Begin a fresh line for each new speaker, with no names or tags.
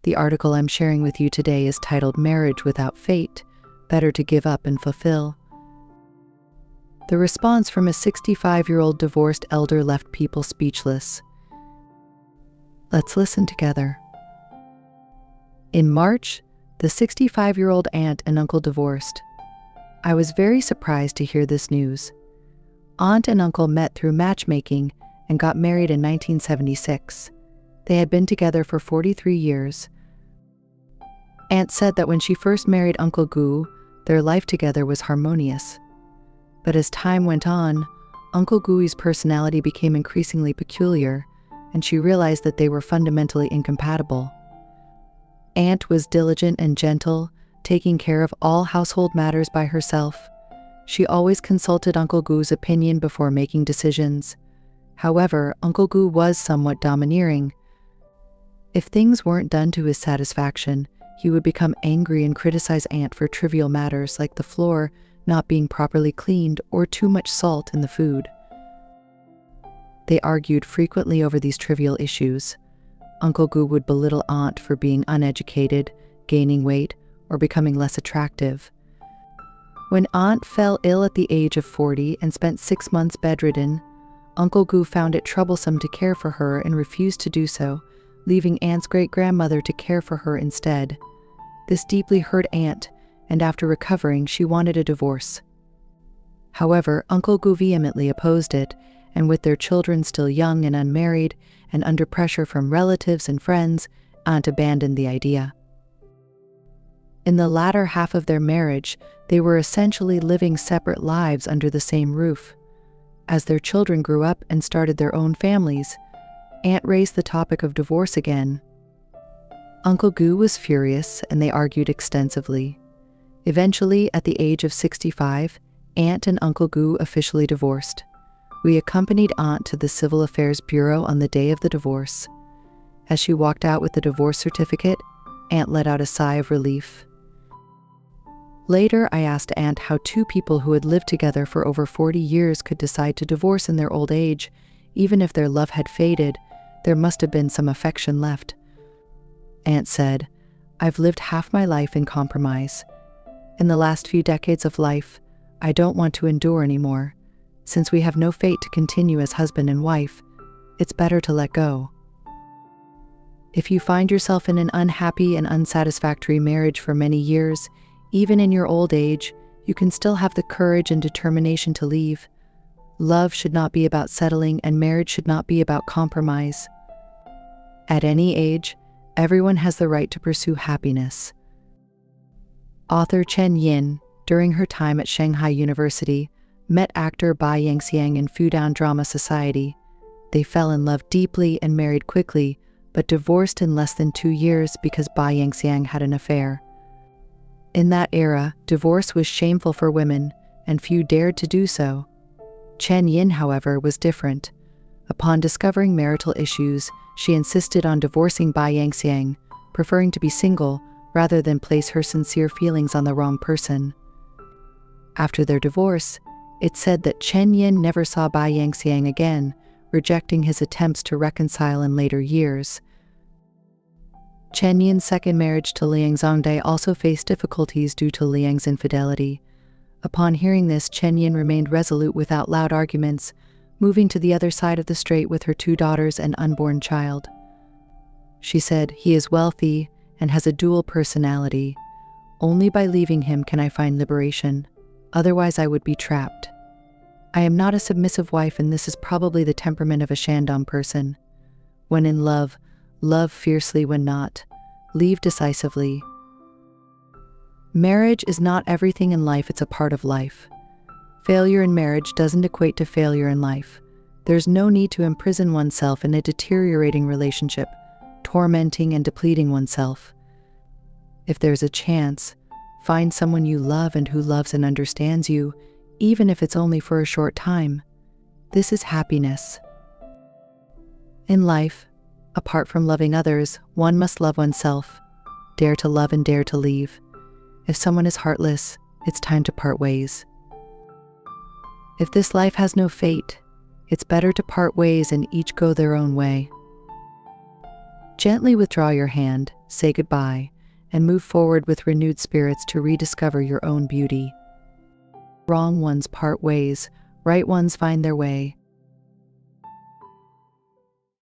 The article I'm sharing with you today is titled Marriage Without Fate, Better to Give Up and Fulfill. The response from a 65-year-old divorced elder left people speechless. Let's listen together. In March, the 65-year-old aunt and uncle divorced. I was very surprised to hear this news. Aunt and uncle met through matchmaking and got married in 1976. They had been together for 43 years. Aunt said that when she first married Uncle Gu, their life together was harmonious. But as time went on, Uncle Gui's personality became increasingly peculiar, and she realized that they were fundamentally incompatible. Aunt was diligent and gentle, taking care of all household matters by herself. She always consulted Uncle Gu's opinion before making decisions. However, Uncle Gu was somewhat domineering. If things weren't done to his satisfaction, he would become angry and criticize Aunt for trivial matters like the floor not being properly cleaned or too much salt in the food. They argued frequently over these trivial issues. Uncle Gu would belittle Aunt for being uneducated, gaining weight, or becoming less attractive. When Aunt fell ill at the age of 40 and spent 6 months bedridden, Uncle Gu found it troublesome to care for her and refused to do so, leaving Aunt's great-grandmother to care for her instead. This deeply hurt Aunt, and after recovering, she wanted a divorce. However, Uncle Gu vehemently opposed it, and with their children still young and unmarried, and under pressure from relatives and friends, Aunt abandoned the idea. In the latter half of their marriage, they were essentially living separate lives under the same roof. As their children grew up and started their own families, Aunt raised the topic of divorce again. Uncle Gu was furious, and they argued extensively. Eventually, at the age of 65, Aunt and Uncle Gu officially divorced. We accompanied Aunt to the Civil Affairs Bureau on the day of the divorce. As she walked out with the divorce certificate, Aunt let out a sigh of relief. Later, I asked Aunt how two people who had lived together for over 40 years could decide to divorce in their old age. Even if their love had faded, there must have been some affection left. Aunt said, "I've lived half my life in compromise. In the last few decades of life, I don't want to endure anymore. Since we have no fate to continue as husband and wife, it's better to let go." If you find yourself in an unhappy and unsatisfactory marriage for many years, even in your old age, you can still have the courage and determination to leave. Love should not be about settling, and marriage should not be about compromise. At any age, everyone has the right to pursue happiness. Author Chen Yin, during her time at Shanghai University, met actor Bai Yangxiang in Fudan Drama Society. They fell in love deeply and married quickly, but divorced in less than 2 years because Bai Yangxiang had an affair. In that era, divorce was shameful for women, and few dared to do so. Chen Yin, however, was different. Upon discovering marital issues, she insisted on divorcing Bai Yangxiang, preferring to be single rather than place her sincere feelings on the wrong person. After their divorce, it's said that Chen Yin never saw Bai Yangxiang again, rejecting his attempts to reconcile in later years. Chen Yin's second marriage to Liang Zhongde also faced difficulties due to Liang's infidelity. Upon hearing this, Chen Yin remained resolute without loud arguments, moving to the other side of the strait with her 2 daughters and unborn child. She said, "He is wealthy and has a dual personality. Only by leaving him can I find liberation. Otherwise I would be trapped. I am not a submissive wife, and this is probably the temperament of a Shandong person. When in love, love fiercely; when not, leave decisively." Marriage is not everything in life, it's a part of life. Failure in marriage doesn't equate to failure in life. There's no need to imprison oneself in a deteriorating relationship, tormenting and depleting oneself. If there's a chance, find someone you love and who loves and understands you, even if it's only for a short time. This is happiness. In life, apart from loving others, one must love oneself. Dare to love and dare to leave. If someone is heartless, it's time to part ways. If this life has no fate, it's better to part ways and each go their own way. Gently withdraw your hand, say goodbye, and move forward with renewed spirits to rediscover your own beauty. Wrong ones part ways, right ones find their way.